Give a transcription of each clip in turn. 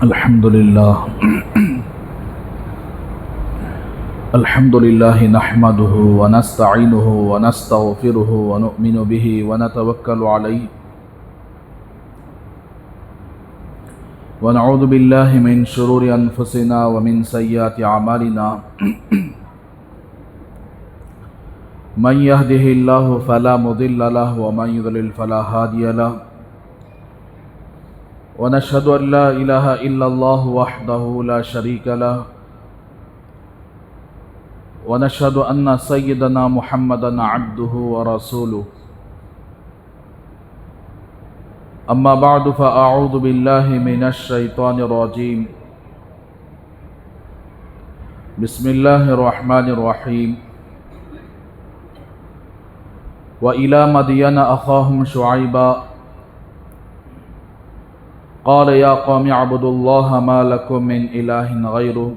الحمد لله نحمده ونستعينه ونستغفره ونؤمن به ونتوكل عليه ونعوذ بالله من شرور أنفسنا ومن سيئات أعمالنا من يهده الله فلا مضل له ومن يضلل فلا هادي له ونشهد أن لا إله إلا الله وحده لا شريك له ونشهد أن سيدنا محمدا عبده ورسوله أما بعد فأعوذ بالله من الشيطان الرجيم بسم الله الرحمن الرحيم وإلى مدين أخاهم شعيبا قال يا قوم اعبدوا الله ما لكم من إله غيره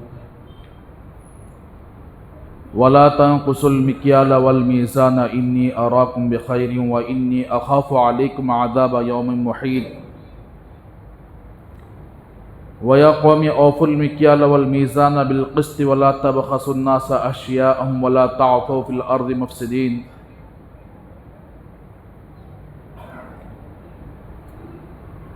ولا تنقصوا المكيال والميزان إني أراكم بخير وإني أخاف عليكم عذاب يوم محيط ويا قوم أوفوا المكيال والميزان بالقسط ولا تبخسوا الناس أشياءهم ولا تعثوا في الأرض مفسدين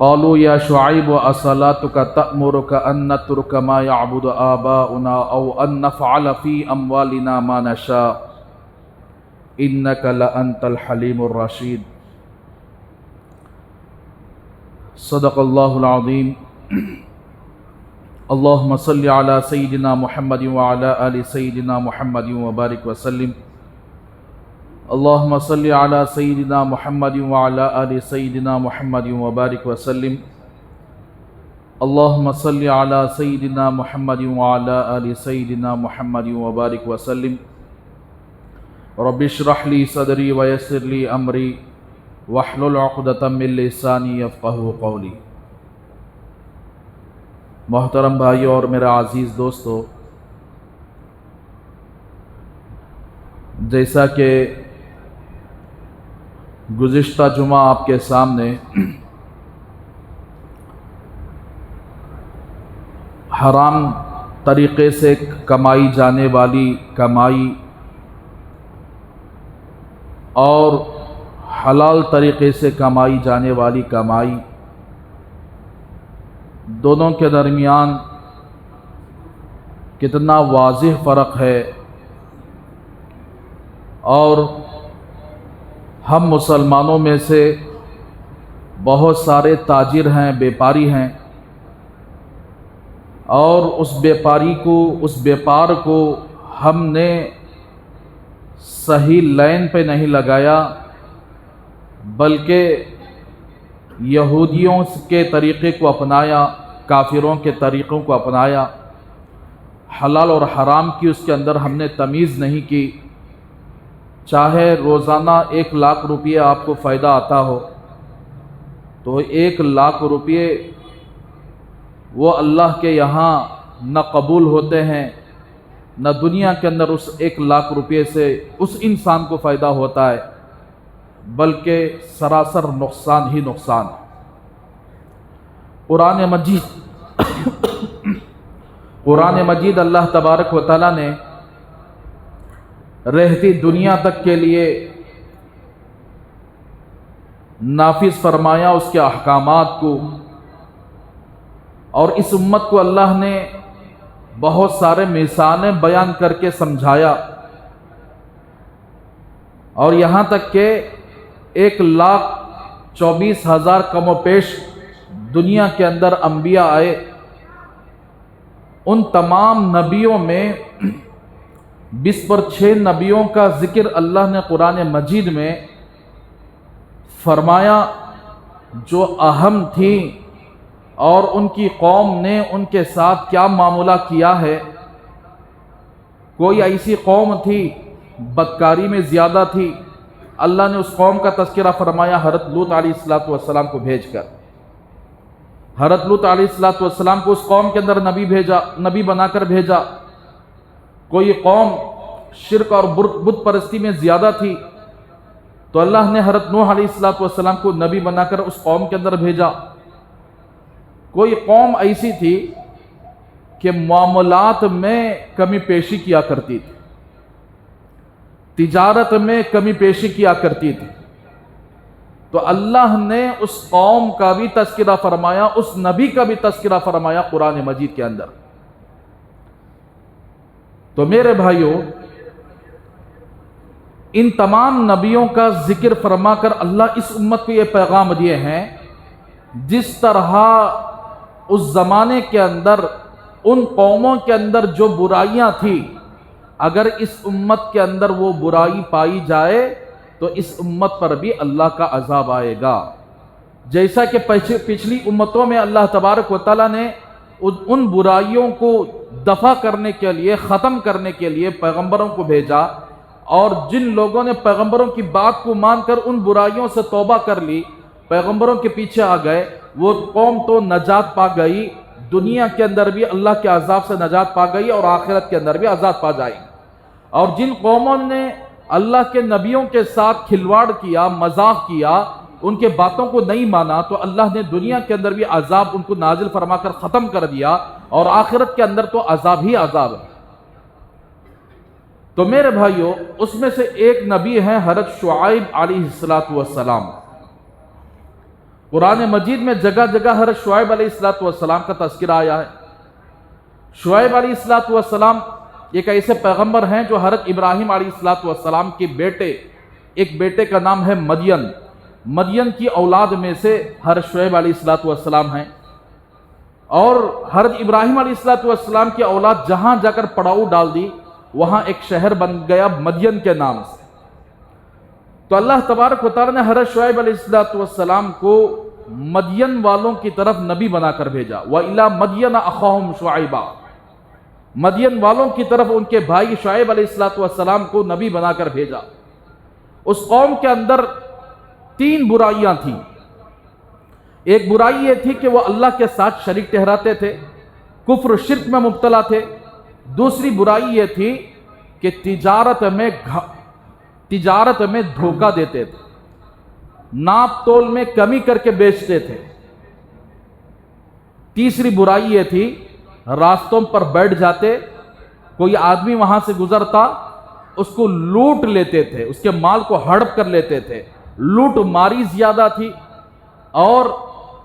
قالوا يا شعيب أصلاتك تأمرك أن نترك ما يعبد آباؤنا أو أن نفعل في أموالنا ما نشاء إنك لأنت الحليم الرشيد صدق الله العظيم اللهم صل على سيدنا محمد وعلى آل سيدنا محمد وبارك وسلم اللهم صل على سيدنا محمد وعلى آل سيدنا محمد وبارك وسلم اللهم صل على سيدنا محمد وعلى آل سيدنا محمد وبارك وسلم رب اشرح لي صدري ويسر لي أمري واحلل عقدة من لساني يفقهوا قولي محترم بھائیو اور میرا عزیز دوستو، جیسا کہ گزشتہ جمعہ آپ کے سامنے حرام طریقے سے کمائی جانے والی کمائی اور حلال طریقے سے کمائی جانے والی کمائی دونوں کے درمیان کتنا واضح فرق ہے، اور ہم مسلمانوں میں سے بہت سارے تاجر ہیں، بیپاری ہیں، اور اس بیپار کو ہم نے صحیح لائن پہ نہیں لگایا، بلکہ یہودیوں کے طریقے کو اپنایا، کافروں کے طریقوں کو اپنایا، حلال اور حرام کی اس کے اندر ہم نے تمیز نہیں کی۔ چاہے روزانہ 1,00,000 روپیے آپ کو فائدہ آتا ہو تو 1,00,000 روپیے وہ اللہ کے یہاں نہ قبول ہوتے ہیں، نہ دنیا کے اندر اس 1,00,000 روپیے سے اس انسان کو فائدہ ہوتا ہے، بلکہ سراسر نقصان ہی نقصان۔ قرآن مجید اللہ تبارک و تعالیٰ نے رہتی دنیا تک کے لیے نافذ فرمایا اس کے احکامات کو، اور اس امت کو اللہ نے بہت سارے مثالیں بیان کر کے سمجھایا، اور یہاں تک کہ 1,24,000 کم و بیش دنیا کے اندر انبیاء آئے، ان تمام نبیوں میں 20 پر 6 نبیوں کا ذکر اللہ نے قرآن مجید میں فرمایا جو اہم تھی، اور ان کی قوم نے ان کے ساتھ کیا معاملہ کیا ہے۔ کوئی ایسی قوم تھی بدکاری میں زیادہ تھی، اللہ نے اس قوم کا تذکرہ فرمایا حضرت لوط علیہ السلام کو بھیج کر۔ حضرت لوط علیہ السلام کو اس قوم کے اندر نبی بنا کر بھیجا۔ کوئی قوم شرک اور بت پرستی میں زیادہ تھی تو اللہ نے حضرت نوح علیہ السلام کو نبی بنا کر اس قوم کے اندر بھیجا۔ کوئی قوم ایسی تھی کہ معاملات میں کمی پیشی کیا کرتی تھی، تجارت میں کمی پیشی کیا کرتی تھی، تو اللہ نے اس قوم کا بھی تذکرہ فرمایا، اس نبی کا بھی تذکرہ فرمایا قرآن مجید کے اندر۔ تو میرے بھائیوں، ان تمام نبیوں کا ذکر فرما کر اللہ اس امت کو یہ پیغام دیے ہیں، جس طرح اس زمانے کے اندر ان قوموں کے اندر جو برائیاں تھیں، اگر اس امت کے اندر وہ برائی پائی جائے تو اس امت پر بھی اللہ کا عذاب آئے گا۔ جیسا کہ پچھلی امتوں میں اللہ تبارک و تعالیٰ نے ان برائیوں کو دفع کرنے کے لیے، ختم کرنے کے لیے پیغمبروں کو بھیجا، اور جن لوگوں نے پیغمبروں کی بات کو مان کر ان برائیوں سے توبہ کر لی، پیغمبروں کے پیچھے آ گئے، وہ قوم تو نجات پا گئی، دنیا کے اندر بھی اللہ کے عذاب سے نجات پا گئی اور آخرت کے اندر بھی عذاب پا جائے گی۔ اور جن قوموں نے اللہ کے نبیوں کے ساتھ کھلواڑ کیا، مذاق کیا، ان کے باتوں کو نہیں مانا، تو اللہ نے دنیا کے اندر بھی عذاب ان کو نازل فرما کر ختم کر دیا، اور آخرت کے اندر تو عذاب ہی عذاب ہے۔ تو میرے بھائیوں، اس میں سے ایک نبی ہیں حضرت شعیب علیہ السلام۔ قرآن مجید میں جگہ جگہ حضرت شعیب علیہ السلام کا تذکرہ آیا ہے۔ شعیب علیہ السلام ایک ایسے پیغمبر ہیں جو حضرت ابراہیم علیہ السلام کے ایک بیٹے کا نام ہے مدین کی اولاد میں سے حضرت شعیب علیہ السلام ہیں، اور حضرت ابراہیم علیہ السلام کی اولاد جہاں جا کر پڑاؤ ڈال دی، وہاں ایک شہر بن گیا مدین کے نام سے۔ تو اللہ تبارک و تعالیٰ نے حضرت شعیب علیہ السلام کو مدین والوں کی طرف نبی بنا کر بھیجا۔ وَإِلَىٰ مَدْيَنَ أَخَاهُمْ شُعَيْبًا، مدین والوں کی طرف ان کے بھائی شعیب علیہ السلام کو نبی بنا کر بھیجا۔ اس قوم کے اندر 3 برائیاں تھیں۔ ایک برائی یہ تھی کہ وہ اللہ کے ساتھ شریک ٹھہراتے تھے، کفر و شرک میں مبتلا تھے۔ دوسری برائی یہ تھی کہ تجارت میں دھوکہ دیتے تھے، ناپ تول میں کمی کر کے بیچتے تھے۔ تیسری برائی یہ تھی، راستوں پر بیٹھ جاتے، کوئی آدمی وہاں سے گزرتا، اس کو لوٹ لیتے تھے، اس کے مال کو ہڑپ کر لیتے تھے۔ لوٹ ماری زیادہ تھی، اور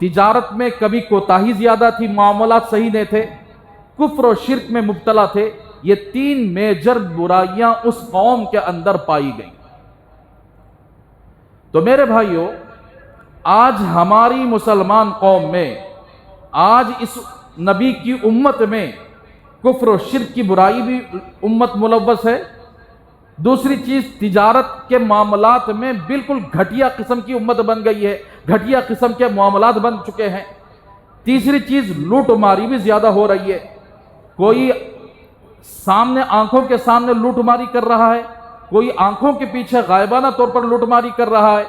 تجارت میں کبھی کوتاہی زیادہ تھی، معاملات صحیح نہیں تھے، کفر و شرک میں مبتلا تھے۔ یہ 3 میجر برائیاں اس قوم کے اندر پائی گئیں۔ تو میرے بھائیوں، آج ہماری مسلمان قوم میں، آج اس نبی کی امت میں کفر و شرک کی برائی بھی امت ملوث ہے۔ دوسری چیز، تجارت کے معاملات میں بالکل گھٹیا قسم کی امت بن گئی ہے، گھٹیا قسم کے معاملات بن چکے ہیں۔ تیسری چیز، لوٹ ماری بھی زیادہ ہو رہی ہے، کوئی آنکھوں کے سامنے لوٹ ماری کر رہا ہے، کوئی آنکھوں کے پیچھے غائبانہ طور پر لوٹ ماری کر رہا ہے۔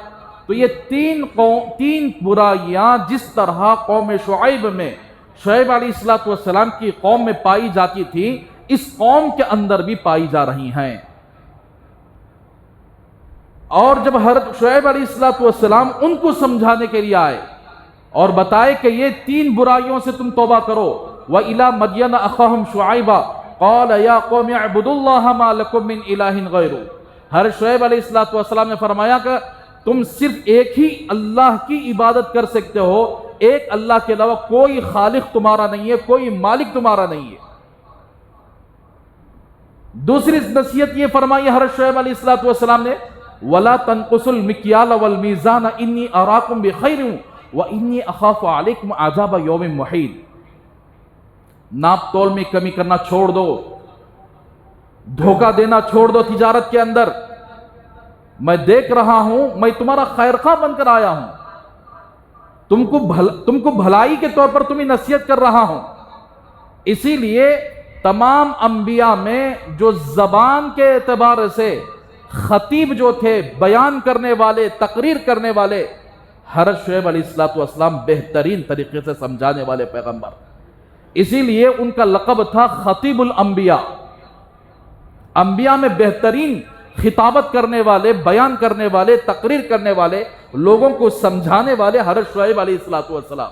تو یہ 3 برائیاں جس طرح قوم شعیب میں، شعیب علیہ السلام کی قوم میں پائی جاتی تھی، اس قوم کے اندر بھی پائی جا رہی ہیں۔ اور جب حضرت شعیب علیہ السلام ان کو سمجھانے کے لیے آئے اور بتائے کہ یہ 3 برائیوں سے تم توبہ کرو، وَإِلَىٰ مَدْيَنَ أَخَاهُمْ شُعَيْبًا قَالَ يَا قَوْمِ اعْبُدُوا اللَّهَ مَا لَكُم مِّنْ إِلَٰهٍ غَيْرُهُ، حضرت شعیب علیہ السلام نے فرمایا کہ تم صرف ایک ہی اللہ کی عبادت کر سکتے ہو، ایک اللہ کے علاوہ کوئی خالق تمہارا نہیں ہے، کوئی مالک تمہارا نہیں ہے۔ دوسری نصیحت یہ فرمائی حضرت شعیب علیہ السلام نے، وَلَا تَنْقُصُوا الْمِكْيَالَ وَالْمِيزَانَ إِنِّي أَرَاكُمْ بِخَيْرٍ وَإِنِّي أَخَافُ عَلَيْكُمْ عَذَابَ يَوْمٍ مُحِيطٍ، ناپ تول میں کمی کرنا چھوڑ دو، دھوکہ دینا چھوڑ دو تجارت کے اندر۔ میں دیکھ رہا ہوں، میں تمہارا خیرخواہ بن کر آیا ہوں، تم کو بھلائی کے طور پر تمہیں نصیحت کر رہا ہوں۔ اسی لیے تمام انبیاء میں جو زبان کے اعتبار سے خطیب جو تھے، بیان کرنے والے، تقریر کرنے والے، حضرت شعیب علیہ السلام بہترین طریقے سے سمجھانے والے پیغمبر، اسی لیے ان کا لقب تھا خطیب الانبیاء۔ انبیاء میں بہترین خطابت کرنے والے، بیان کرنے والے، تقریر کرنے والے، لوگوں کو سمجھانے والے حضرت شعیب علیہ السلام۔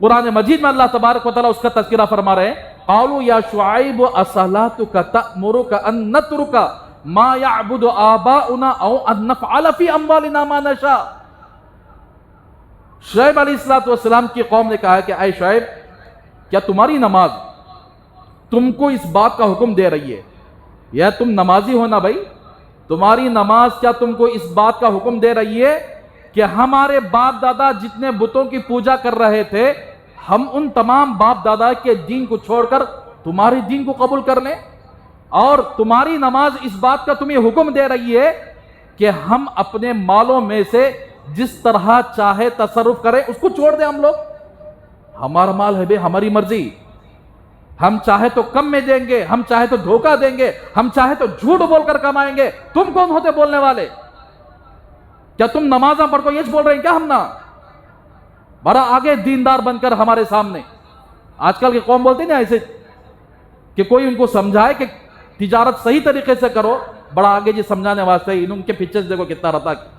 قرآن مجید میں اللہ تبارک و تعالیٰ اس کا تذکرہ فرما رہے ہیں، قالوا یا شعیب اصلاتک تأمرک ان نترک ما یعبد آباؤنا او ان نفعل فی اموالنا ما نشاء۔ شعیب علیہ السلام کی قوم نے کہا کہ اے شعیب، کیا تمہاری نماز تم کو اس بات کا حکم دے رہی ہے، یا تم نمازی ہو نا بھائی، تمہاری نماز کیا تم کو اس بات کا حکم دے رہی ہے کہ ہمارے باپ دادا جتنے بتوں کی پوجا کر رہے تھے، ہم ان تمام باپ دادا کے دین کو چھوڑ کر تمہارے دین کو قبول کر لیں؟ اور تمہاری نماز اس بات کا تمہیں حکم دے رہی ہے کہ ہم اپنے مالوں میں سے جس طرح چاہے تصرف کریں، اس کو چھوڑ دیں ہم لوگ؟ ہمارا مال ہے بے، ہماری مرضی، ہم چاہے تو کم میں دیں گے، ہم چاہے تو دھوکہ دیں گے، ہم چاہے تو جھوٹ بول کر کمائیں گے۔ تم کون ہوتے بولنے والے؟ کیا تم نمازاں پڑھ کو یہ بول رہے ہیں کیا ہم نا؟ بڑا آگے دیندار بن کر ہمارے سامنے آج کل کی قوم بولتے ہیں نا ایسے کہ کوئی ان کو سمجھائے کہ تجارت صحیح طریقے سے کرو، بڑا آگے جی سمجھانے واسطے ان کے پیچھے دیکھو کتنا رہتا ہے۔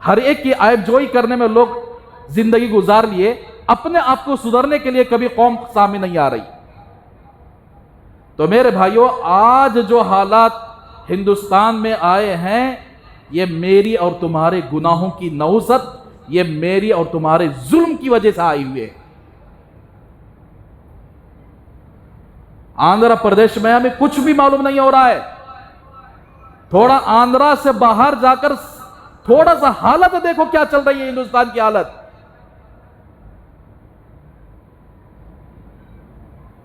ہر ایک کی عیب جوئی کرنے میں لوگ زندگی گزار لیے، اپنے آپ کو سدھرنے کے لیے کبھی قوم سامنے نہیں آ رہی۔ تو میرے بھائیوں، آج جو حالات ہندوستان میں آئے ہیں، یہ میری اور تمہارے گناہوں کی نوست، یہ میری اور تمہارے ظلم کی وجہ سے آئی ہوئے۔ آندھرا پردیش میں ہمیں کچھ بھی معلوم نہیں ہو رہا ہے، تھوڑا آندھرا سے باہر جا کر تھوڑا سا حالت دیکھو کیا چل رہی ہے ہندوستان کی حالت۔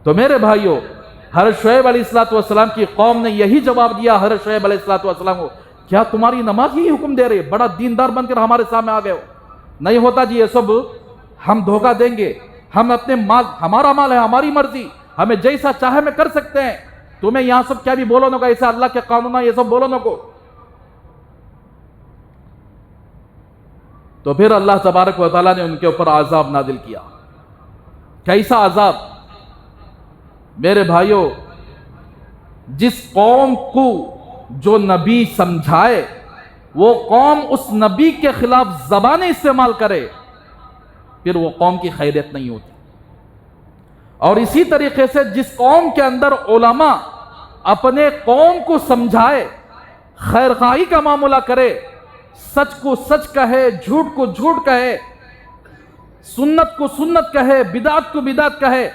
تو میرے بھائیوں، حضرت شعیب علیہ السلام کی قوم نے یہی جواب دیا حضرت شعیب علیہ السلام کو، کیا تمہاری نماز یہی حکم دے رہی ہے؟ بڑا دیندار بن کر ہمارے سامنے آ گئے ہو۔ نہیں ہوتا جی یہ سب، ہم دھوکہ دیں گے، ہم اپنے مال، ہمارا مال ہے، ہماری مرضی، ہمیں جیسا چاہے میں کر سکتے ہیں، تمہیں یہاں سب کیا بھی بولو نہ کو، ایسا اللہ کے قانون یہ سب بولو نہ کو۔ تو پھر اللہ تبارک و تعالیٰ نے ان کے اوپر عذاب نازل کیا۔ کیسا عذاب؟ میرے بھائیوں، جس قوم کو جو نبی سمجھائے، وہ قوم اس نبی کے خلاف زبانیں استعمال کرے، پھر وہ قوم کی خیریت نہیں ہوتی۔ اور اسی طریقے سے جس قوم کے اندر علماء اپنے قوم کو سمجھائے، خیر خواہی کا معاملہ کرے، سچ کو سچ کہے، جھوٹ کو جھوٹ کہے، سنت کو سنت کہے، بدعت کو بدعت کہے،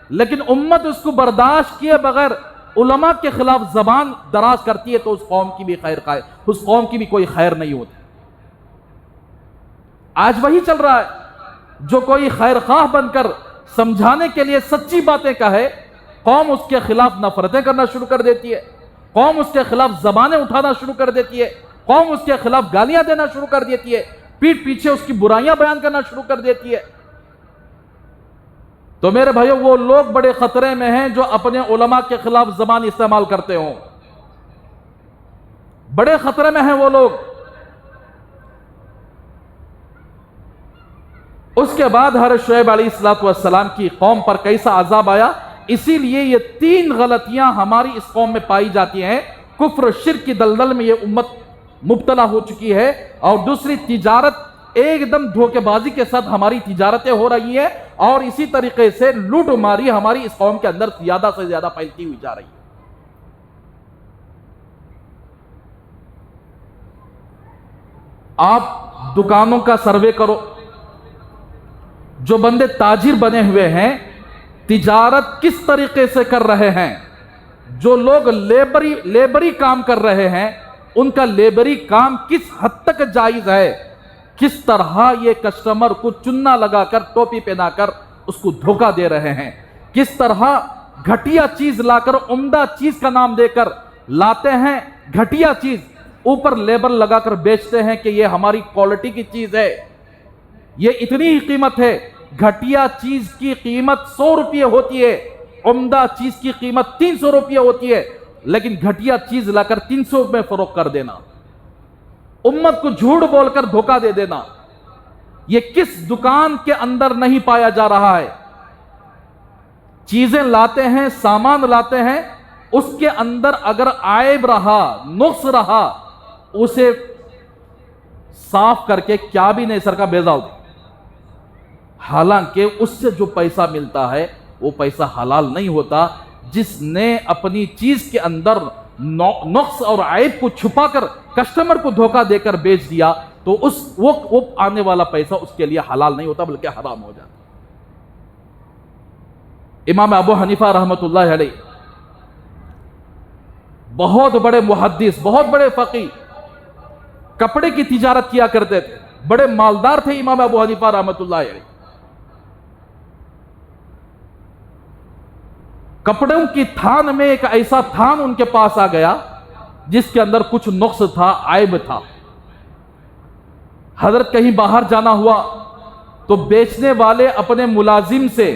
لیکن امت اس کو برداشت کیے بغیر علماء کے خلاف زبان دراز کرتی ہے، تو اس قوم کی بھی خیر خواہ، اس قوم کی بھی کوئی خیر نہیں ہوتی۔ آج وہی چل رہا ہے، جو کوئی خیر خواہ بن کر سمجھانے کے لیے سچی باتیں کہے، قوم اس کے خلاف نفرتیں کرنا شروع کر دیتی ہے، قوم اس کے خلاف زبانیں اٹھانا شروع کر دیتی ہے، قوم اس کے خلاف گالیاں دینا شروع کر دیتی ہے، پیٹھ پیچھے اس کی برائیاں بیان کرنا شروع کر دیتی ہے۔ تو میرے بھائیو، وہ لوگ بڑے خطرے میں ہیں جو اپنے علماء کے خلاف زبان استعمال کرتے ہوں، بڑے خطرے میں ہیں وہ لوگ۔ اس کے بعد حضرت شعیب علیہ السلام کی قوم پر کیسا عذاب آیا؟ اسی لیے یہ 3 غلطیاں ہماری اس قوم میں پائی جاتی ہیں۔ کفر و شرک کی دلدل میں یہ امت مبتلا ہو چکی ہے، اور دوسری تجارت ایک دم دھوکے بازی کے ساتھ ہماری تجارتیں ہو رہی ہیں، اور اسی طریقے سے لوٹ ماری ہماری اس قوم کے اندر زیادہ سے زیادہ پھیلتی ہوئی جا رہی ہے۔ آپ دکانوں کا سروے کرو، جو بندے تاجر بنے ہوئے ہیں، تجارت کس طریقے سے کر رہے ہیں، جو لوگ لیبری کام کر رہے ہیں، ان کا لیبری کام کس حد تک جائز ہے، کس طرح یہ کسٹمر کو چننا لگا کر، ٹوپی پہنا کر اس کو دھوکہ دے رہے ہیں، کس طرح گھٹیا چیز لا کر عمدہ چیز کا نام دے کر لاتے ہیں، گھٹیا چیز اوپر لیبل لگا کر بیچتے ہیں کہ یہ ہماری کوالٹی کی چیز ہے، یہ اتنی ہی قیمت ہے۔ گھٹیا چیز کی قیمت 100 روپے ہوتی ہے، عمدہ چیز کی قیمت 300 روپے ہوتی ہے، لیکن گھٹیا چیز لا کر 300 میں فروخت کر دینا، امت کو جھوٹ بول کر دھوکہ دے دینا، یہ کس دکان کے اندر نہیں پایا جا رہا ہے؟ چیزیں لاتے ہیں، سامان لاتے ہیں، اس کے اندر اگر عیب رہا، نقص رہا، اسے صاف کر کے کیا بھی نہیں سر کا بیضا ہوتا، حالانکہ اس سے جو پیسہ ملتا ہے وہ پیسہ حلال نہیں ہوتا. جس نے اپنی چیز کے اندر نقص اور عیب کو چھپا کر کسٹمر کو دھوکہ دے کر بیچ دیا تو وہ آنے والا پیسہ اس کے لیے حلال نہیں ہوتا بلکہ حرام ہو جاتا. امام ابو حنیفہ رحمۃ اللہ علیہ بہت بڑے محدث، بہت بڑے فقیہ، کپڑے کی تجارت کیا کرتے تھے، بڑے مالدار تھے امام ابو حنیفہ رحمۃ اللہ علیہ. کپڑوں کی تھان میں ایک ایسا تھان ان کے پاس آ گیا جس کے اندر کچھ نقص تھا، عیب تھا. حضرت کہیں باہر جانا ہوا تو بیچنے والے اپنے ملازم سے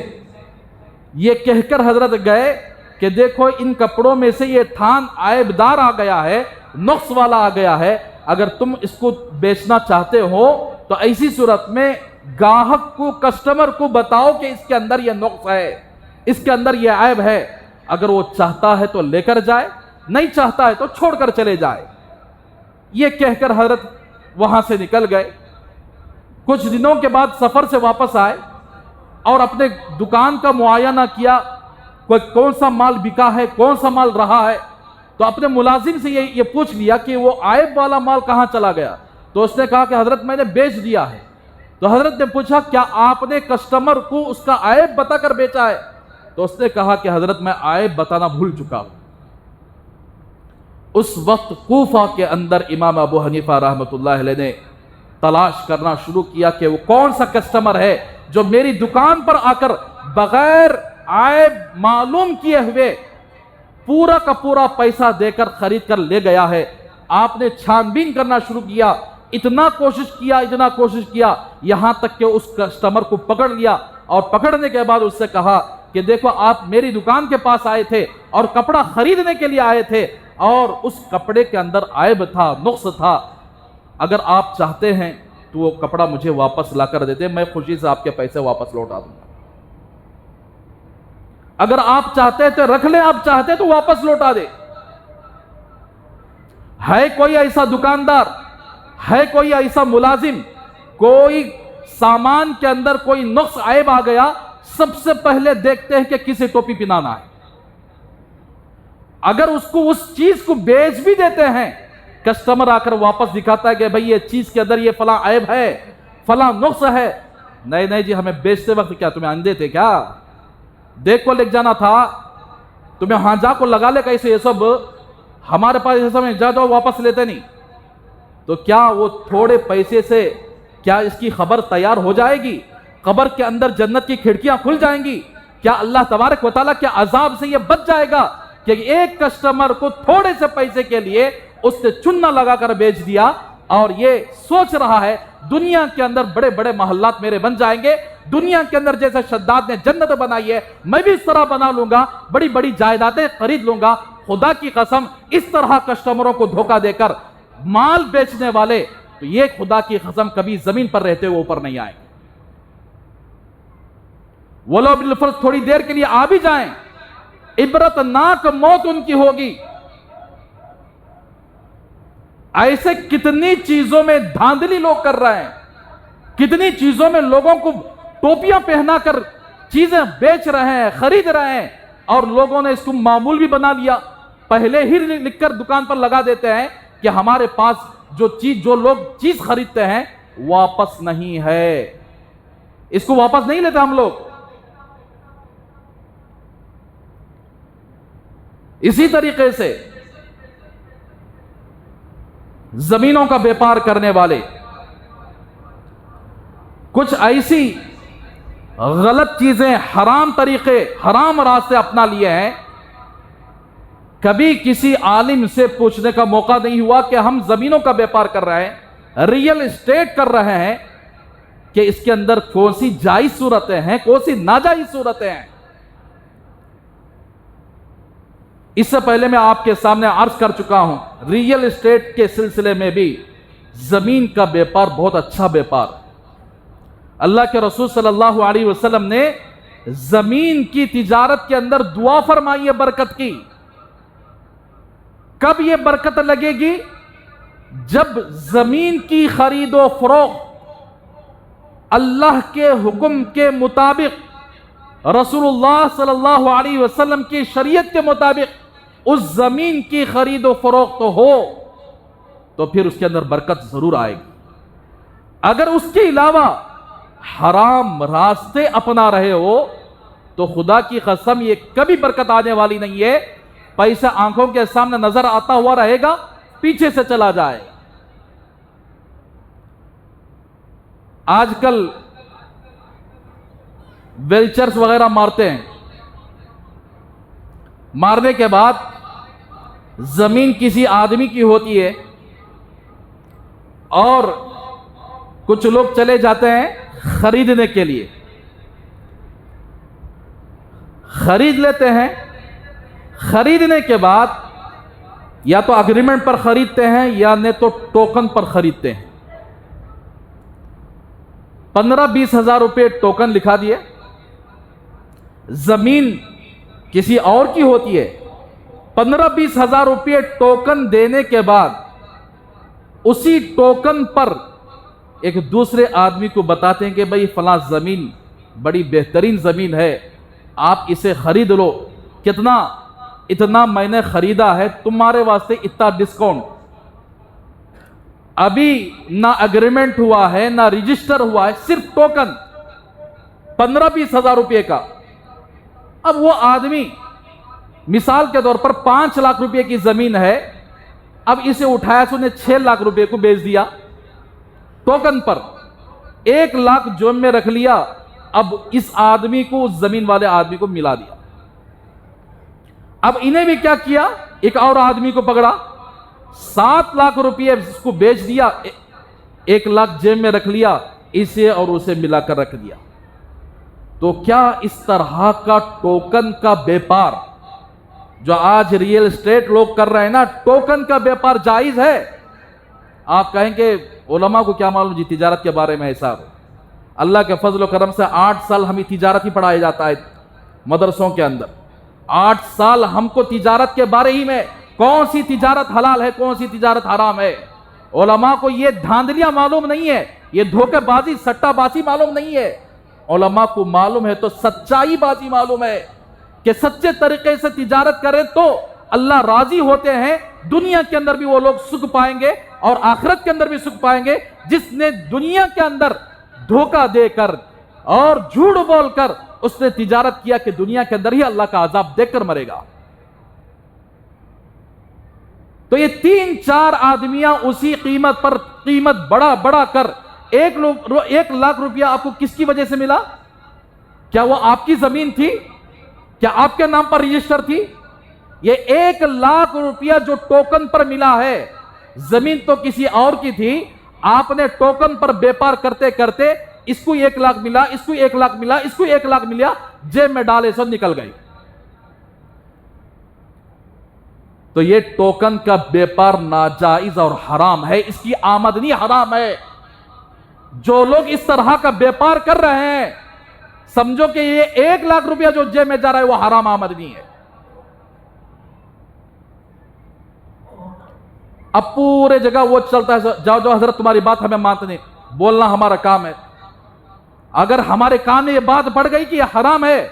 یہ کہہ کر حضرت گئے کہ دیکھو ان کپڑوں میں سے یہ تھان عیب دار آ گیا ہے، نقص والا آ گیا ہے، اگر تم اس کو بیچنا چاہتے ہو تو ایسی صورت میں گاہک کو، کسٹمر کو بتاؤ کہ اس کے اندر یہ نقص ہے، اس کے اندر یہ عیب ہے. اگر وہ چاہتا ہے تو لے کر جائے، نہیں چاہتا ہے تو چھوڑ کر چلے جائے. یہ کہہ کر حضرت وہاں سے نکل گئے. کچھ دنوں کے بعد سفر سے واپس آئے اور اپنے دکان کا معائنہ کیا، کوئی کون سا مال بکا ہے، کون سا مال رہا ہے. تو اپنے ملازم سے یہ پوچھ لیا کہ وہ عیب والا مال کہاں چلا گیا. تو اس نے کہا کہ حضرت میں نے بیچ دیا ہے. تو حضرت نے پوچھا کیا آپ نے کسٹمر کو اس کا عیب بتا کر بیچا ہے؟ تو اس نے کہا کہ حضرت میں عیب بتانا بھول چکا ہوں. اس وقت کوفہ کے اندر امام ابو حنیفہ رحمۃ اللہ علیہ نے تلاش کرنا شروع کیا کہ وہ کون سا کسٹمر ہے جو میری دکان پر آ کر بغیر عیب معلوم کیے ہوئے پورا کا پورا پیسہ دے کر خرید کر لے گیا ہے. آپ نے چھان بین کرنا شروع کیا، اتنا کوشش کیا یہاں تک کہ اس کسٹمر کو پکڑ لیا، اور پکڑنے کے بعد اس سے کہا کہ دیکھو آپ میری دکان کے پاس آئے تھے اور کپڑا خریدنے کے لیے آئے تھے اور اس کپڑے کے اندر عیب تھا، نقص تھا. اگر آپ چاہتے ہیں تو وہ کپڑا مجھے واپس لا کر دیتے، میں خوشی سے آپ کے پیسے واپس لوٹا دوں گا. اگر آپ چاہتے تو رکھ لیں، آپ چاہتے تو واپس لوٹا دے. ہے کوئی ایسا دکاندار، ہے کوئی ایسا ملازم، کوئی سامان کے اندر کوئی نقص عیب آ گیا، سب سے پہلے دیکھتے ہیں کہ کسے ٹوپی پہنانا ہے. اگر اس کو اس چیز کو بیچ بھی دیتے ہیں، کسٹمر آ کر واپس دکھاتا ہے کہ بھئی یہ چیز کے اندر یہ فلاں عیب ہے، فلاں نقص ہے. نہیں جی، ہمیں بیچتے وقت کیا تمہیں اندھے تھے کیا؟ دیکھ کو لے جانا تھا تمہیں، ہاں جا کو لگا لے کیسے، یہ سب ہمارے پاس یہ سب جا دو، واپس لیتے نہیں. تو کیا وہ تھوڑے پیسے سے کیا اس کی خبر تیار ہو جائے گی؟ قبر کے اندر جنت کی کھڑکیاں کھل جائیں گی؟ کیا اللہ تبارک و تعالیٰ کے عذاب سے یہ بچ جائے گا کہ ایک کسٹمر کو تھوڑے سے پیسے کے لیے اس سے چننا لگا کر بیچ دیا، اور یہ سوچ رہا ہے دنیا کے اندر بڑے بڑے محلات میرے بن جائیں گے، دنیا کے اندر جیسے شداد نے جنت بنائی ہے میں بھی اس طرح بنا لوں گا، بڑی بڑی جائیدادیں خرید لوں گا. خدا کی قسم اس طرح کسٹمروں کو دھوکہ دے کر مال بیچنے والے، تو یہ خدا کی قسم کبھی زمین پر رہتے ہوئے اوپر نہیں آئیں گے. وہ لوگ بالفرض تھوڑی دیر کے لیے آ بھی جائیں، عبرتناک موت ان کی ہوگی. ایسے کتنی چیزوں میں دھاندلی لوگ کر رہے ہیں، کتنی چیزوں میں لوگوں کو ٹوپیاں پہنا کر چیزیں بیچ رہے ہیں، خرید رہے ہیں، اور لوگوں نے اس کو معمول بھی بنا لیا. پہلے ہی لکھ کر دکان پر لگا دیتے ہیں کہ ہمارے پاس جو لوگ چیز خریدتے ہیں واپس نہیں ہے، اس کو واپس نہیں لیتے ہم لوگ. اسی طریقے سے زمینوں کا بیپار کرنے والے کچھ ایسی غلط چیزیں، حرام طریقے، حرام راستے اپنا لیے ہیں. کبھی کسی عالم سے پوچھنے کا موقع نہیں ہوا کہ ہم زمینوں کا بیپار کر رہے ہیں، ریئل اسٹیٹ کر رہے ہیں، کہ اس کے اندر کون سی جائز صورتیں ہیں، کون سی ناجائز صورتیں ہیں. اس سے پہلے میں آپ کے سامنے عرض کر چکا ہوں، ریئل اسٹیٹ کے سلسلے میں بھی زمین کا بیپار بہت اچھا بیپار. اللہ کے رسول صلی اللہ علیہ وسلم نے زمین کی تجارت کے اندر دعا فرمائی ہے برکت کی. کب یہ برکت لگے گی؟ جب زمین کی خرید و فروخت اللہ کے حکم کے مطابق، رسول اللہ صلی اللہ علیہ وسلم کی شریعت کے مطابق اس زمین کی خرید و فروخت ہو تو پھر اس کے اندر برکت ضرور آئے گی۔ اگر اس کے علاوہ حرام راستے اپنا رہے ہو تو خدا کی قسم یہ کبھی برکت آنے والی نہیں ہے۔ پیسہ آنکھوں کے سامنے نظر آتا ہوا رہے گا، پیچھے سے چلا جائے۔ آج کل ویلچرز وغیرہ مارتے ہیں، مارنے کے بعد زمین کسی آدمی کی ہوتی ہے اور کچھ لوگ چلے جاتے ہیں خریدنے کے لیے، خرید لیتے ہیں۔ خریدنے کے بعد یا تو اگریمنٹ پر خریدتے ہیں یا نہیں تو ٹوکن پر خریدتے ہیں۔ 15-20 ہزار روپے ٹوکن لکھا دیے، زمین کسی اور کی ہوتی ہے۔ 15-20 ہزار روپے ٹوکن دینے کے بعد اسی ٹوکن پر ایک دوسرے آدمی کو بتاتے ہیں کہ بھئی فلاں زمین بڑی بہترین زمین ہے، آپ اسے خرید لو۔ کتنا؟ اتنا میں نے خریدا ہے، تمہارے واسطے اتنا ڈسکاؤنٹ۔ ابھی نہ اگریمنٹ ہوا ہے نہ رجسٹر ہوا ہے، صرف ٹوکن 15-20 ہزار روپے کا۔ اب وہ آدمی مثال کے طور پر 5 لاکھ روپے کی زمین ہے، اب اسے اٹھایا تو انہیں 6 لاکھ روپے کو بیچ دیا ٹوکن پر، 1 لاکھ جیب میں رکھ لیا۔ اب اس آدمی کو اس زمین والے آدمی کو ملا دیا۔ اب انہیں بھی کیا کیا، ایک اور آدمی کو پکڑا، 7 لاکھ روپے اس کو بیچ دیا، 1 لاکھ جیب میں رکھ لیا، اسے اور اسے ملا کر رکھ دیا۔ تو کیا اس طرح کا ٹوکن کا بیپار جو آج ریئل اسٹیٹ لوگ کر رہے ہیں نا، ٹوکن کا بیپار جائز ہے؟ آپ کہیں کہ علماء کو کیا معلوم جی تجارت کے بارے میں ایسا ہو۔ اللہ کے فضل و کرم سے 8 سال ہمیں تجارت ہی پڑھایا جاتا ہے مدرسوں کے اندر۔ 8 سال ہم کو تجارت کے بارے ہی میں، کون سی تجارت حلال ہے کون سی تجارت حرام ہے، علماء کو یہ دھاندلیاں معلوم نہیں ہے، یہ دھوکے بازی سٹہ بازی معلوم نہیں ہے۔ علماء کو معلوم ہے تو سچائی بازی معلوم ہے کہ سچے طریقے سے تجارت کریں تو اللہ راضی ہوتے ہیں۔ دنیا کے اندر بھی وہ لوگ سکھ پائیں گے اور آخرت کے اندر بھی سکھ پائیں گے۔ جس نے دنیا کے اندر دھوکہ دے کر اور جھوٹ بول کر اس نے تجارت کیا کہ دنیا کے اندر ہی اللہ کا عذاب دیکھ کر مرے گا۔ تو یہ 3-4 آدمیاں اسی قیمت پر قیمت بڑا کر 1 لاکھ روپیہ آپ کو کس کی وجہ سے ملا؟ کیا وہ آپ کی زمین تھی؟ کیا آپ کے نام پر رجسٹر تھی؟ یہ 1 لاکھ روپیہ جو ٹوکن پر ملا ہے، زمین تو کسی اور کی تھی، آپ نے ٹوکن پر بیپار کرتے کرتے اس کو 1 لاکھ ملا، اس کو 1 لاکھ ملا، اس کو 1 لاکھ ملا، جیب میں ڈالے سو نکل گئی۔ تو یہ ٹوکن کا بیپار ناجائز اور حرام ہے، اس کی آمدنی حرام ہے۔ جو لوگ اس طرح کا بیپار کر رہے ہیں سمجھو کہ یہ 1 لاکھ روپیہ جو جیب میں جا رہا ہے وہ حرام آمدنی ہے۔ اب پورے جگہ وہ چلتا ہے، جاؤ حضرت تمہاری بات ہمیں مانتے نہیں، بولنا ہمارا کام ہے۔ اگر ہمارے کان میں یہ بات پڑ گئی کہ یہ حرام ہے،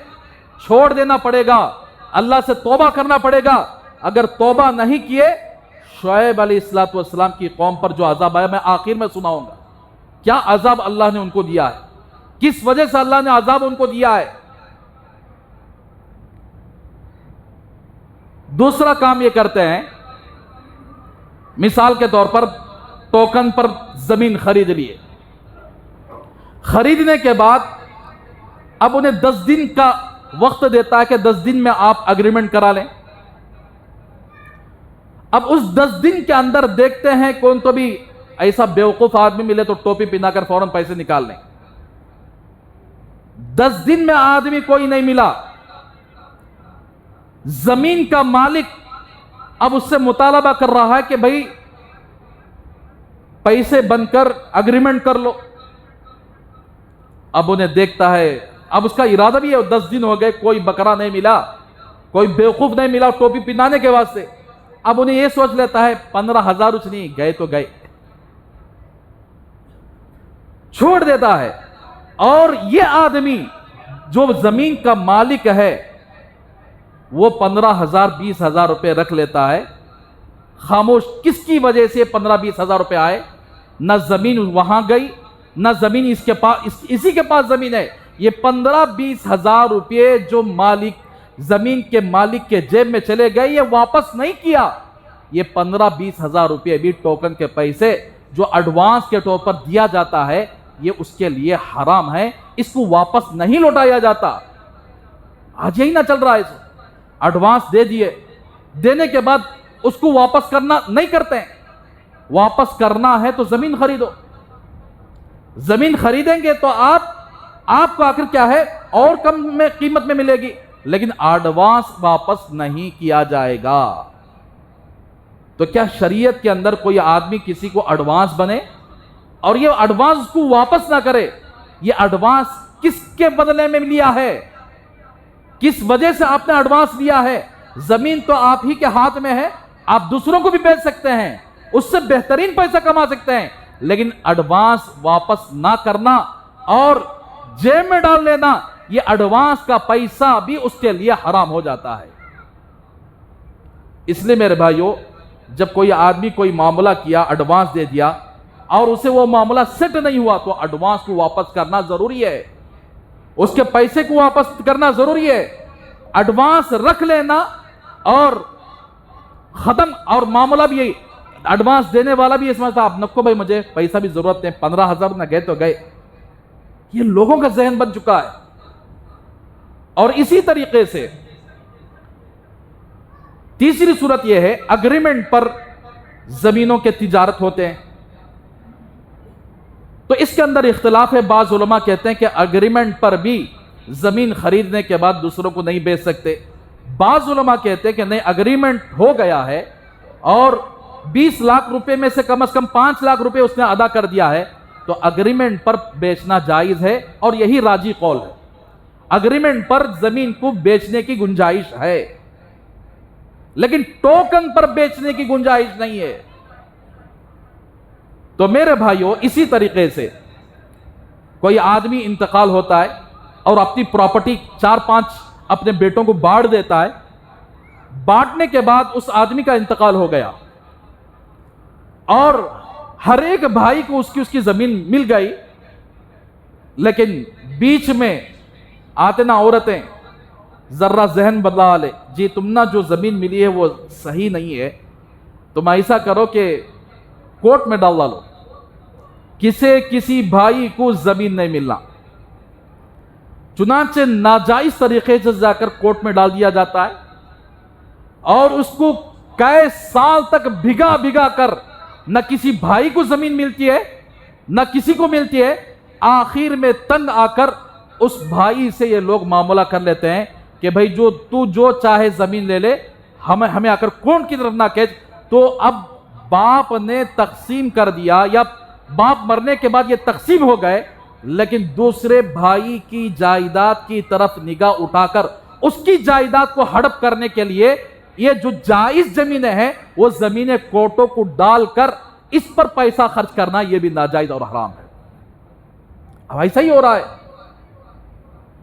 چھوڑ دینا پڑے گا، اللہ سے توبہ کرنا پڑے گا۔ اگر توبہ نہیں کیے، شعیب علیہ السلام کی قوم پر جو عذاب آیا میں آخر میں سناؤں گا، کیا عذاب اللہ نے ان کو دیا ہے، کس وجہ سے اللہ نے عذاب ان کو دیا ہے۔ دوسرا کام یہ کرتے ہیں، مثال کے طور پر ٹوکن پر زمین خرید لیے، خریدنے کے بعد اب انہیں 10 دن کا وقت دیتا ہے کہ 10 دن میں آپ اگریمنٹ کرا لیں۔ اب اس 10 دن کے اندر دیکھتے ہیں کون تو بھی ایسا بیوقوف آدمی ملے تو ٹوپی پہنا کر فوراً پیسے نکال لیں۔ 10 دن میں آدمی کوئی نہیں ملا، زمین کا مالک اب اس سے مطالبہ کر رہا ہے کہ بھئی پیسے بن کر اگریمنٹ کر لو۔ اب انہیں دیکھتا ہے، اب اس کا ارادہ بھی ہے، 10 دن ہو گئے کوئی بکرا نہیں ملا، کوئی بیوقوف نہیں ملا ٹوپی پہنانے کے واسطے۔ اب انہیں یہ سوچ لیتا ہے 15,000 نہیں گئے تو گئے، چھوڑ دیتا ہے۔ اور یہ آدمی جو زمین کا مالک ہے وہ 15,000 20,000 روپے رکھ لیتا ہے خاموش. کس کی وجہ سے 15-20,000 روپے آئے؟ نہ زمین وہاں گئی، نہ زمین اس کے پاس، اسی کے پاس زمین ہے. یہ 15-20,000 روپے جو مالک زمین کے مالک کے جیب میں چلے گئے یہ واپس نہیں کیا. یہ 15-20,000 روپے بھی ٹوکن کے پیسے جو ایڈوانس کے طور پر دیا جاتا ہے یہ اس کے لیے حرام ہے، اس کو واپس نہیں لوٹایا جاتا. آج یہی نہ چل رہا ہے. ایڈوانس دے دیے، دینے کے بعد اس کو واپس کرنا نہیں کرتے ہیں. واپس کرنا ہے تو زمین خریدو. زمین خریدیں گے تو آپ کو آخر کیا ہے اور کم میں قیمت میں ملے گی، لیکن ایڈوانس واپس نہیں کیا جائے گا. تو کیا شریعت کے اندر کوئی آدمی کسی کو ایڈوانس بنے اور یہ ایڈوانس کو واپس نہ کرے؟ یہ ایڈوانس کس کے بدلے میں لیا ہے؟ کس وجہ سے آپ نے ایڈوانس لیا ہے؟ زمین تو آپ ہی کے ہاتھ میں ہے، آپ دوسروں کو بھی بیچ سکتے ہیں، اس سے بہترین پیسہ کما سکتے ہیں، لیکن ایڈوانس واپس نہ کرنا اور جیب میں ڈال لینا، یہ ایڈوانس کا پیسہ بھی اس کے لیے حرام ہو جاتا ہے. اس لیے میرے بھائیوں، جب کوئی آدمی کوئی معاملہ کیا، ایڈوانس دے دیا اور اسے وہ معاملہ سیٹ نہیں ہوا تو ایڈوانس کو واپس کرنا ضروری ہے، اس کے پیسے کو واپس کرنا ضروری ہے. ایڈوانس رکھ لینا اور ختم. اور معاملہ بھی یہی، ایڈوانس دینے والا بھی یہ سمجھتا اب نکو بھائی مجھے پیسہ بھی ضرورت ہے، 15,000 نہ گئے تو گئے. یہ لوگوں کا ذہن بن چکا ہے. اور اسی طریقے سے تیسری صورت یہ ہے، اگریمنٹ پر زمینوں کے تجارت ہوتے ہیں. تو اس کے اندر اختلاف ہے. بعض علماء کہتے ہیں کہ اگریمنٹ پر بھی زمین خریدنے کے بعد دوسروں کو نہیں بیچ سکتے. بعض علماء کہتے ہیں کہ نہیں، اگریمنٹ ہو گیا ہے اور 20 لاکھ روپے میں سے کم از کم 5 لاکھ روپے اس نے ادا کر دیا ہے تو اگریمنٹ پر بیچنا جائز ہے، اور یہی راجی قول ہے. اگریمنٹ پر زمین کو بیچنے کی گنجائش ہے لیکن ٹوکن پر بیچنے کی گنجائش نہیں ہے. تو میرے بھائیوں، اسی طریقے سے کوئی آدمی انتقال ہوتا ہے اور اپنی پراپرٹی 4-5 اپنے بیٹوں کو بانٹ دیتا ہے. بانٹنے کے بعد اس آدمی کا انتقال ہو گیا اور ہر ایک بھائی کو اس کی زمین مل گئی، لیکن بیچ میں آتے نا عورتیں ذرا ذہن بدلا لے، جی تم نا جو زمین ملی ہے وہ صحیح نہیں ہے، تم ایسا کرو کہ کورٹ میں ڈال ڈالو، کسی بھائی کو زمین نہیں ملنا. چنانچہ ناجائز طریقے سے جا کر کورٹ میں ڈال دیا جاتا ہے اور اس کو کئی سال تک بھگا کر نہ کسی بھائی کو زمین ملتی ہے نہ کسی کو ملتی ہے. آخر میں تنگ آ کر اس بھائی سے یہ لوگ معاملہ کر لیتے ہیں کہ بھائی تو جو چاہے زمین لے لے، ہمیں آ کر کون کی طرف نہ کھینچ. تو اب باپ نے تقسیم کر دیا یا باپ مرنے کے بعد یہ تقسیم ہو گئے، لیکن دوسرے بھائی کی جائیداد کی طرف نگاہ اٹھا کر اس کی جائیداد کو ہڑپ کرنے کے لیے یہ جو جائز زمینیں ہیں وہ زمینیں کوٹوں کو ڈال کر اس پر پیسہ خرچ کرنا یہ بھی ناجائز اور حرام ہے. اب ایسا ہی ہو رہا ہے.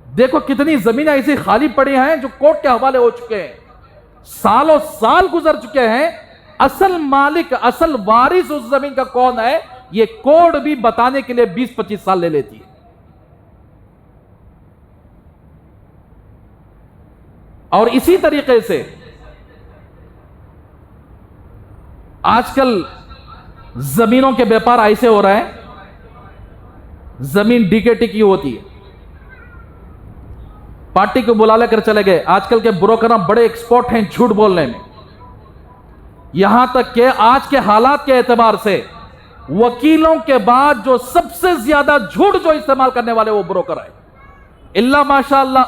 دیکھو کتنی زمینیں ایسی خالی پڑی ہیں جو کورٹ کے حوالے ہو چکے ہیں، سالوں سال گزر چکے ہیں. اصل مالک، اصل وارث اس زمین کا کون ہے یہ کورٹ بھی بتانے کے لیے 20-25 سال لے لیتی ہے. اور اسی طریقے سے آج کل زمینوں کے بیپار ایسے ہو رہے ہیں، زمین ڈیکیٹی کی ہوتی ہے، پارٹی کو بلا لے کر چلے گئے. آج کل کے بروکر بڑے ایکسپرٹ ہیں جھوٹ بولنے میں، یہاں تک کہ آج کے حالات کے اعتبار سے وکیلوں کے بعد جو سب سے زیادہ جھوٹ جو استعمال کرنے والے وہ بروکر ہے. اللہ ماشاءاللہ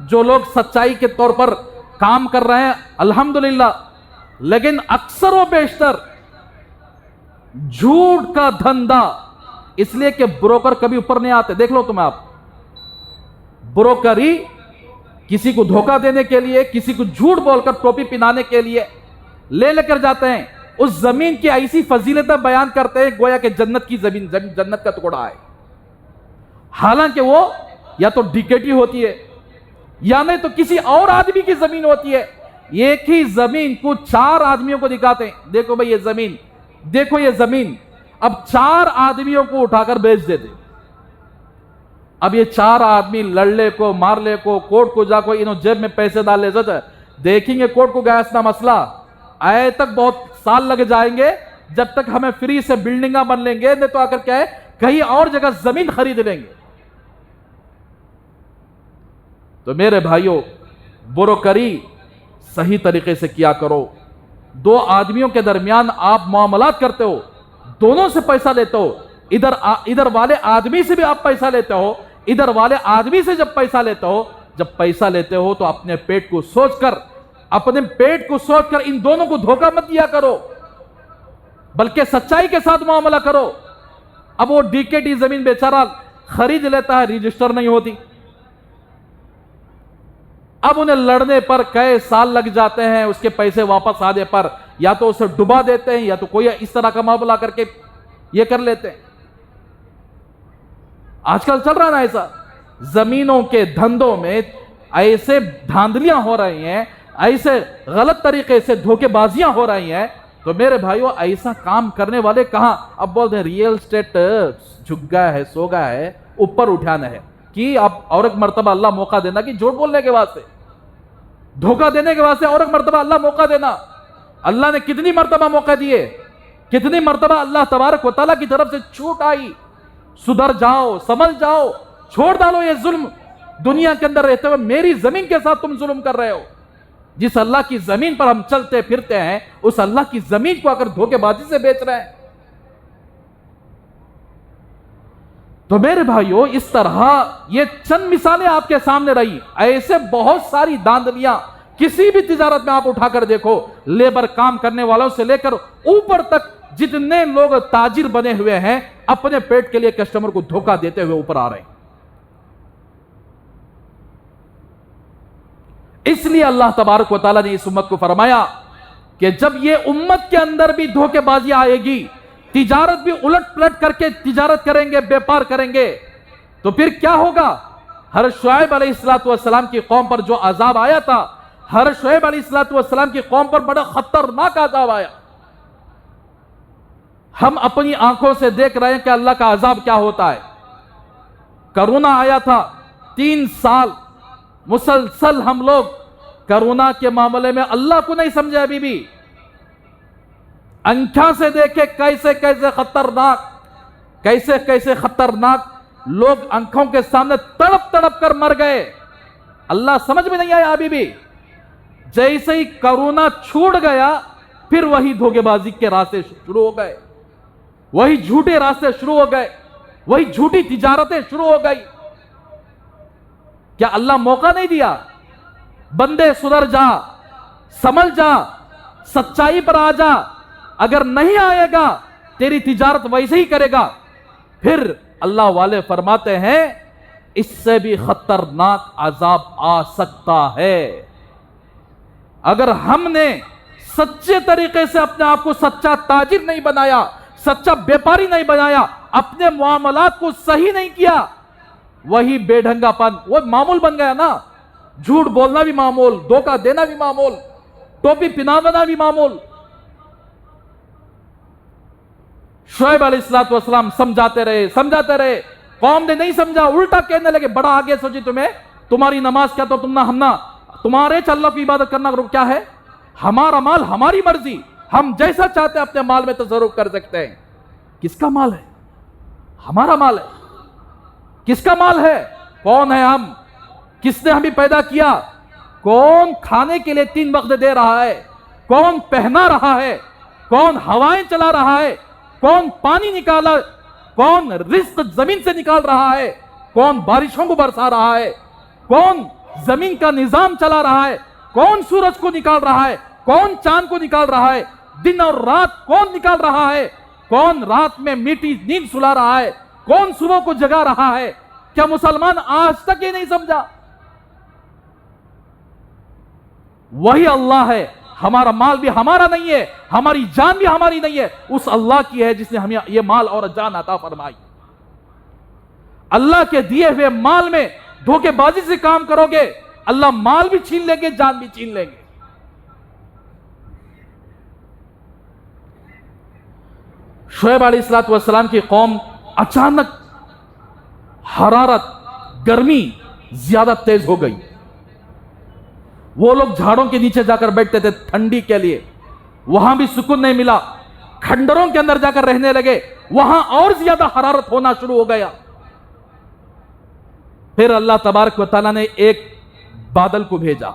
جو لوگ سچائی کے طور پر کام کر رہے ہیں الحمدللہ، لیکن اکثر و بیشتر جھوٹ کا دھندا، اس لیے کہ بروکر کبھی اوپر نہیں آتے. دیکھ لو تم آپ، بروکری کسی کو دھوکہ دینے کے لیے، کسی کو جھوٹ بول کر ٹوپی پہنانے کے لیے لے کر جاتے ہیں. اس زمین کی ایسی فضیلتیں بیان کرتے ہیں گویا کہ جنت کی زمین، جنت کا ٹکڑا ہے. حالانکہ وہ یا تو ڈیکیٹی ہوتی ہے یا نہیں تو کسی اور آدمی کی زمین ہوتی ہے. ایک ہی زمین کو 4 آدمیوں کو دکھاتے ہیں, دیکھو بھئی یہ زمین, دیکھو یہ زمین, اب 4 آدمیوں کو اٹھا کر بیچ دیتے. اب یہ 4 آدمی لڑلے کو, مارلے کو, کورٹ کو جا کو, انہوں جیب میں پیسے ڈال لے سکتے, دیکھیں گے کورٹ کو گیا اتنا مسئلہ آئے تک بہت سال لگ جائیں گے جب تک ہمیں فری سے بلڈنگاں بن لیں گے, نہیں تو آ کر کیا ہے کہیں اور جگہ زمین خرید لیں گے. تو میرے بھائیوں, بروکری صحیح طریقے سے کیا کرو. 2 آدمیوں کے درمیان آپ معاملات کرتے ہو, دونوں سے پیسہ لیتے ہو, ادھر والے آدمی سے بھی آپ پیسہ لیتے ہو, ادھر والے آدمی سے جب پیسہ لیتے ہو, جب پیسہ لیتے ہو تو اپنے پیٹ کو سوچ کر ان دونوں کو دھوکہ مت دیا کرو, بلکہ سچائی کے ساتھ معاملہ کرو. اب وہ ڈیکیٹی زمین بیچارہ خرید لیتا ہے, رجسٹر نہیں ہوتی, اب انہیں لڑنے پر کئی سال لگ جاتے ہیں, اس کے پیسے واپس آنے پر یا تو اسے ڈبا دیتے ہیں یا تو کوئی اس طرح کا معاملہ کر کے یہ کر لیتے ہیں. آج کل چل رہا نا ایسا, زمینوں کے دھندوں میں ایسے دھاندلیاں ہو رہی ہیں, ایسے غلط طریقے سے دھوکے بازیاں ہو رہی ہیں. تو میرے بھائیوں, ایسا کام کرنے والے کہاں, اب بولتے ہیں ریئل اسٹیٹ جھک گیا ہے, سو گیا ہے, اوپر اٹھانا ہے کہ اب اور ایک مرتبہ اللہ موقع دینا, کہ جھوٹ بولنے کے واسطے, دھوکہ دینے کے واسطے اور ایک مرتبہ اللہ موقع دینا. اللہ نے کتنی مرتبہ موقع دیے, کتنی مرتبہ اللہ تبارک و تعالیٰ کی طرف سے چھوٹ آئی, سدھر جاؤ, سمجھ جاؤ, چھوڑ ڈالو یہ ظلم. دنیا کے اندر رہتے ہوئے میری زمین کے ساتھ تم ظلم کر رہے ہو. جس اللہ کی زمین پر ہم چلتے پھرتے ہیں, اس اللہ کی زمین کو اگر دھوکے بازی سے بیچ رہے ہیں. تو میرے بھائیوں, اس طرح یہ چند مثالیں آپ کے سامنے رہی, ایسے بہت ساری داندلیاں کسی بھی تجارت میں آپ اٹھا کر دیکھو, لیبر کام کرنے والوں سے لے کر اوپر تک جتنے لوگ تاجر بنے ہوئے ہیں, اپنے پیٹ کے لیے کسٹمر کو دھوکہ دیتے ہوئے اوپر آ رہے ہیں. اس لیے اللہ تبارک و تعالیٰ نے اس امت کو فرمایا کہ جب یہ امت کے اندر بھی دھوکے بازی آئے گی, تجارت بھی الٹ پلٹ کر کے تجارت کریں گے, بیپار کریں گے, تو پھر کیا ہوگا. حضرت شعیب علیہ السلام کی قوم پر جو عذاب آیا تھا, حضرت شعیب علیہ السلام کی قوم پر بڑا خطرناک عذاب آیا. ہم اپنی آنکھوں سے دیکھ رہے ہیں کہ اللہ کا عذاب کیا ہوتا ہے. کرونا آیا تھا, 3 سال مسلسل ہم لوگ کرونا کے معاملے میں اللہ کو نہیں سمجھے. ابھی بھی انکھا سے دیکھے کیسے خطرناک لوگ آنکھوں کے سامنے تڑپ تڑپ کر مر گئے. اللہ سمجھ میں نہیں آیا ابھی بھی. جیسے ہی کرونا چھوٹ گیا, پھر وہی دھوکے بازی کے راستے شروع ہو گئے, وہی جھوٹے راستے شروع ہو گئے, وہی جھوٹی تجارتیں شروع ہو گئی. کیا اللہ موقع نہیں دیا, بندے سدھر جا, سمجھ جا, سچائی پر آ جا. اگر نہیں آئے گا تیری تجارت ویسے ہی کرے گا. پھر اللہ والے فرماتے ہیں اس سے بھی خطرناک عذاب آ سکتا ہے. اگر ہم نے سچے طریقے سے اپنے آپ کو سچا تاجر نہیں بنایا, سچا بیپاری نہیں بنایا, اپنے معاملات کو صحیح نہیں کیا, وہی بے ڈھنگا پن وہ معمول بن گیا نا. جھوٹ بولنا بھی معمول, دھوکہ دینا بھی معمول, ٹوپی پہنانا بھی معمول. شعیب علیہ السلام سمجھاتے رہے, قوم نے نہیں سمجھا, الٹا کہنے لگے بڑا آگے سوچی تمہیں, تمہاری نماز کیا تو ہم نہ تمہارے اللہ کی عبادت کرنا کیا ہے, ہمارا مال ہماری مرضی, ہم جیسا چاہتے ہیں اپنے مال میں تصرف کر سکتے ہیں. کس کا مال ہے؟ ہمارا مال ہے. کس کا مال ہے؟ کون ہے ہم, کس نے ہمیں پیدا کیا, کون کھانے کے لیے 3 وقت دے رہا ہے, کون پہنا رہا ہے, کون ہوائیں چلا رہا ہے, کون پانی نکالا, کون رزق زمین سے نکال رہا ہے, کون بارشوں کو برسا رہا ہے, کون زمین کا نظام چلا رہا ہے, کون سورج کو نکال رہا ہے, کون چاند کو نکال رہا ہے, دن اور رات کون نکال رہا ہے, کون رات میں میٹھی نیند سلا رہا ہے, کون صبح کو جگا رہا ہے. کیا مسلمان آج تک یہ نہیں سمجھا؟ وہی اللہ ہے. ہمارا مال بھی ہمارا نہیں ہے, ہماری جان بھی ہماری نہیں ہے, اس اللہ کی ہے جس نے ہمیں یہ مال اور جان عطا فرمائی. اللہ کے دیے ہوئے مال میں دھوکے بازی سے کام کرو گے، اللہ مال بھی چھین لیں گے، جان بھی چھین لیں گے۔ شعیب علیہ السلام کی قوم اچانک حرارت، گرمی زیادہ تیز ہو گئی۔ وہ لوگ جھاڑوں کے نیچے جا کر بیٹھتے تھے ٹھنڈی کے لیے، وہاں بھی سکون نہیں ملا، کھنڈروں کے اندر جا کر رہنے لگے، وہاں اور زیادہ حرارت ہونا شروع ہو گیا۔ پھر اللہ تبارک و تعالیٰ نے ایک بادل کو بھیجا،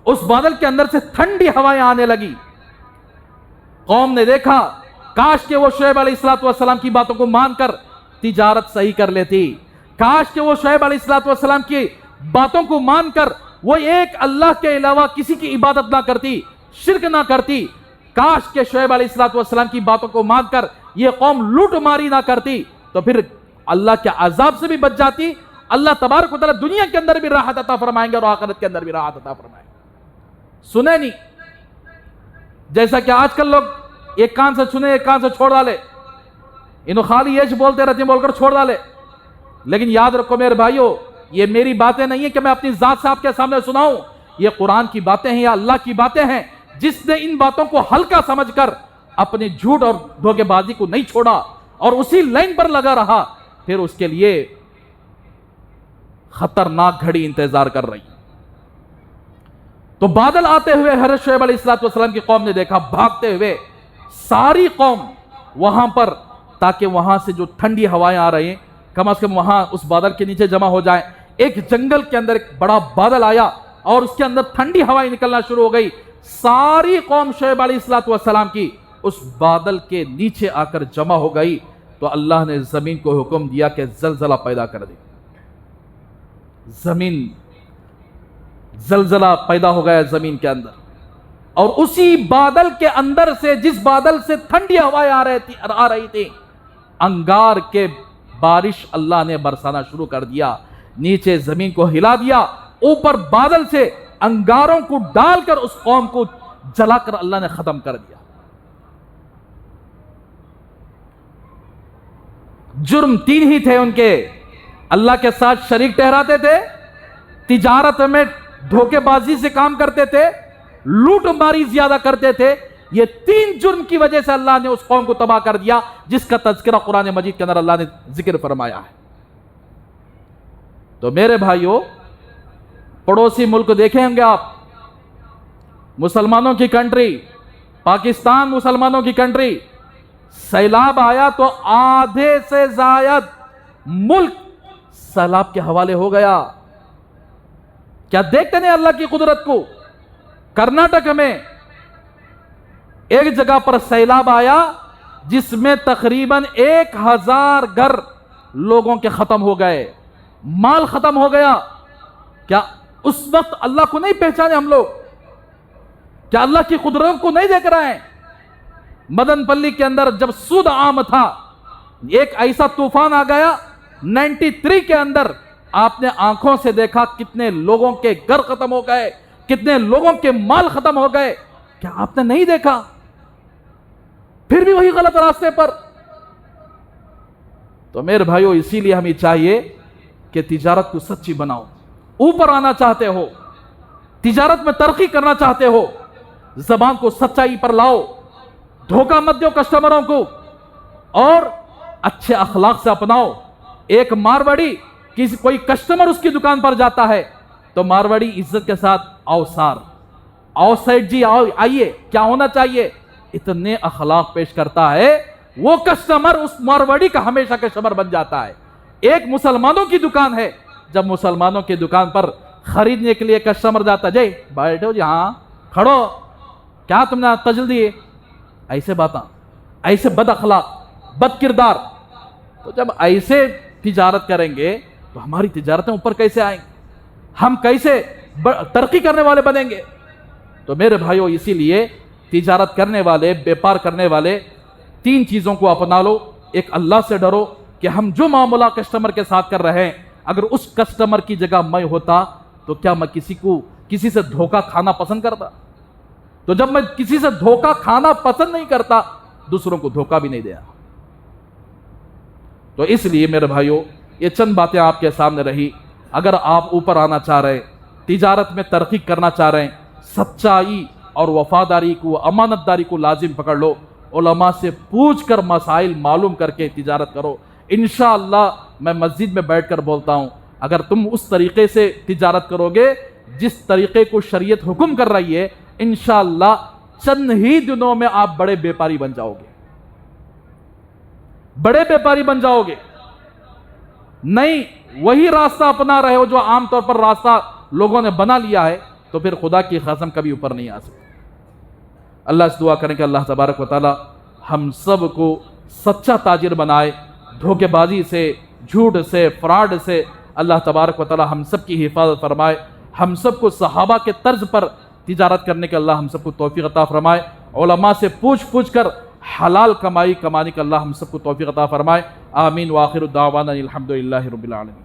اس بادل کے اندر سے ٹھنڈی ہوائیں آنے لگی۔ قوم نے دیکھا کاش کہ وہ شعیب علیہ السلام کی باتوں کو مان کر تجارت صحیح کر لیتی، کاش کہ وہ شعیب علیہ السلام کی باتوں کو مان کر وہ ایک اللہ کے علاوہ کسی کی عبادت نہ کرتی، شرک نہ کرتی، کاش کہ شعیب علیہ السلام کی باتوں کو مان کر یہ قوم لوٹ ماری نہ کرتی، تو پھر اللہ کے عذاب سے بھی بچ جاتی۔ اللہ تبارک و تعالیٰ دنیا کے اندر بھی راحت عطا فرمائیں گے اور آخرت کے اندر بھی راحت عطا فرمائیں گے۔ سنے نہیں، جیسا کہ آج کل لوگ ایک کان سے سنے ایک کان سے چھوڑ ڈالے، انہوں خالی یہ بولتے رہتے ہیں بول کر چھوڑ ڈالے۔ لیکن یاد رکھو میرے بھائیو، یہ میری باتیں نہیں ہیں کہ میں اپنی ذات سے آپ کے سامنے سناؤں، یہ قرآن کی باتیں ہیں یا اللہ کی باتیں ہیں۔ جس نے ان باتوں کو ہلکا سمجھ کر اپنی جھوٹ اور دھوکے بازی کو نہیں چھوڑا اور اسی لائن پر لگا رہا، پھر اس کے لیے خطرناک گھڑی انتظار کر رہی۔ تو بادل آتے ہوئے حضرت شعیب علیہ السلام کی قوم نے دیکھا، بھاگتے ہوئے ساری قوم وہاں پر، تاکہ وہاں سے جو ٹھنڈی ہوائیں آ رہی ہیں کم از کم وہاں اس بادل کے نیچے جمع ہو جائیں۔ ایک جنگل کے اندر ایک بڑا بادل آیا اور اس کے اندر ٹھنڈی ہوائیں نکلنا شروع ہو گئی۔ ساری قوم شعیب علیہ السلام کی اس بادل کے نیچے آ کر جمع ہو گئی، تو اللہ نے زمین کو حکم دیا کہ زلزلہ پیدا کر دے۔ زمین زلزلہ پیدا ہو گیا زمین کے اندر، اور اسی بادل کے اندر سے، جس بادل سے ٹھنڈی ہوائیں آ رہی تھی، انگار کے بارش اللہ نے برسانا شروع کر دیا۔ نیچے زمین کو ہلا دیا، اوپر بادل سے انگاروں کو ڈال کر اس قوم کو جلا کر اللہ نے ختم کر دیا۔ جرم تین ہی تھے ان کے، اللہ کے ساتھ شریک ٹھہراتے تھے، تجارت میں دھوکے بازی سے کام کرتے تھے، لوٹ ماری زیادہ کرتے تھے۔ یہ تین جرم کی وجہ سے اللہ نے اس قوم کو تباہ کر دیا، جس کا تذکرہ قرآن مجید کے اندر اللہ نے ذکر فرمایا ہے۔ تو میرے بھائیوں، پڑوسی ملک دیکھیں ہوں گے آپ، مسلمانوں کی کنٹری، پاکستان مسلمانوں کی کنٹری، سیلاب آیا تو آدھے سے زائد ملک سیلاب کے حوالے ہو گیا۔ کیا دیکھتے نہیں اللہ کی قدرت کو؟ کرناٹک میں ایک جگہ پر سیلاب آیا جس میں تقریباً 1000 گھر لوگوں کے ختم ہو گئے، مال ختم ہو گیا۔ کیا اس وقت اللہ کو نہیں پہچانے ہم لوگ؟ کیا اللہ کی قدرت کو نہیں دیکھ رہے ہیں؟ مدن پلی کے اندر جب سود عام تھا، ایک ایسا طوفان آ گیا 93 کے اندر، آپ نے آنکھوں سے دیکھا کتنے لوگوں کے گھر ختم ہو گئے، کتنے لوگوں کے مال ختم ہو گئے۔ کیا آپ نے نہیں دیکھا؟ پھر بھی وہی غلط راستے پر۔ تو میرے بھائیو، اسی لیے ہمیں چاہیے کہ تجارت کو سچی بناؤ۔ اوپر آنا چاہتے ہو، تجارت میں ترقی کرنا چاہتے ہو، زبان کو سچائی پر لاؤ، دھوکہ مت دو کسٹمروں کو، اور اچھے اخلاق سے اپناؤ۔ ایک مارواڑی، کوئی کسٹمر اس کی دکان پر جاتا ہے تو مارواڑی عزت کے ساتھ آؤ سار، آؤ سیٹ جی، آؤ، آئیے، کیا ہونا چاہیے، اتنے اخلاق پیش کرتا ہے، وہ کسٹمر اس مارواڑی کا ہمیشہ کسٹمر بن جاتا ہے۔ ایک مسلمانوں کی دکان ہے، جب مسلمانوں کی دکان پر خریدنے کے لیے کسٹمر جاتا، جی بیٹھو جی، ہاں کھڑو، کیا تم نے تجل دیے، ایسے باتاں، ایسے بد اخلاق، بد کردار۔ تو جب ایسے تجارت کریں گے تو ہماری تجارتیں اوپر کیسے آئیں گی؟ ہم کیسے ترقی کرنے والے بنیں گے؟ تو میرے بھائیوں، اسی لیے تجارت کرنے والے، بیپار کرنے والے، تین چیزوں کو اپنا لو۔ ایک، اللہ سے ڈرو کہ ہم جو معاملہ کسٹمر کے ساتھ کر رہے ہیں، اگر اس کسٹمر کی جگہ میں ہوتا تو کیا میں کسی سے دھوکہ کھانا پسند کرتا؟ تو جب میں کسی سے دھوکہ کھانا پسند نہیں کرتا، دوسروں کو دھوکہ بھی نہیں دیا۔ تو اس لیے میرے بھائیوں، یہ چند باتیں آپ کے سامنے رہی. اگر آپ اوپر آنا چاہ رہے ہیں, تجارت میں ترقی کرنا چاہ رہے ہیں, سچائی اور وفاداری کو, امانت داری کو لازم پکڑ لو. علماء سے پوچھ کر مسائل معلوم کر کے تجارت کرو. انشاءاللہ میں مسجد میں بیٹھ کر بولتا ہوں, اگر تم اس طریقے سے تجارت کرو گے جس طریقے کو شریعت حکم کر رہی ہے, انشاءاللہ چند ہی دنوں میں آپ بڑے بیپاری بن جاؤ گے, بڑے بیپاری بن جاؤ گے. نہیں وہی راستہ اپنا رہے ہو جو عام طور پر راستہ لوگوں نے بنا لیا ہے, تو پھر خدا کی قسم کبھی اوپر نہیں آ سکتی. اللہ سے دعا کریں کہ اللہ تبارک و تعالی ہم سب کو سچا تاجر بنائے, دھوکے بازی سے, جھوٹ سے, فراڈ سے اللہ تبارک و تعالی ہم سب کی حفاظت فرمائے. ہم سب کو صحابہ کے طرز پر تجارت کرنے کے اللہ ہم سب کو توفیق عطا فرمائے. علماء سے پوچھ کر حلال کمائی کمانے کا اللہ ہم سب کو توفیق عطا فرمائے. آمین. وآخر دعوانا الحمدللہ رب العالمین.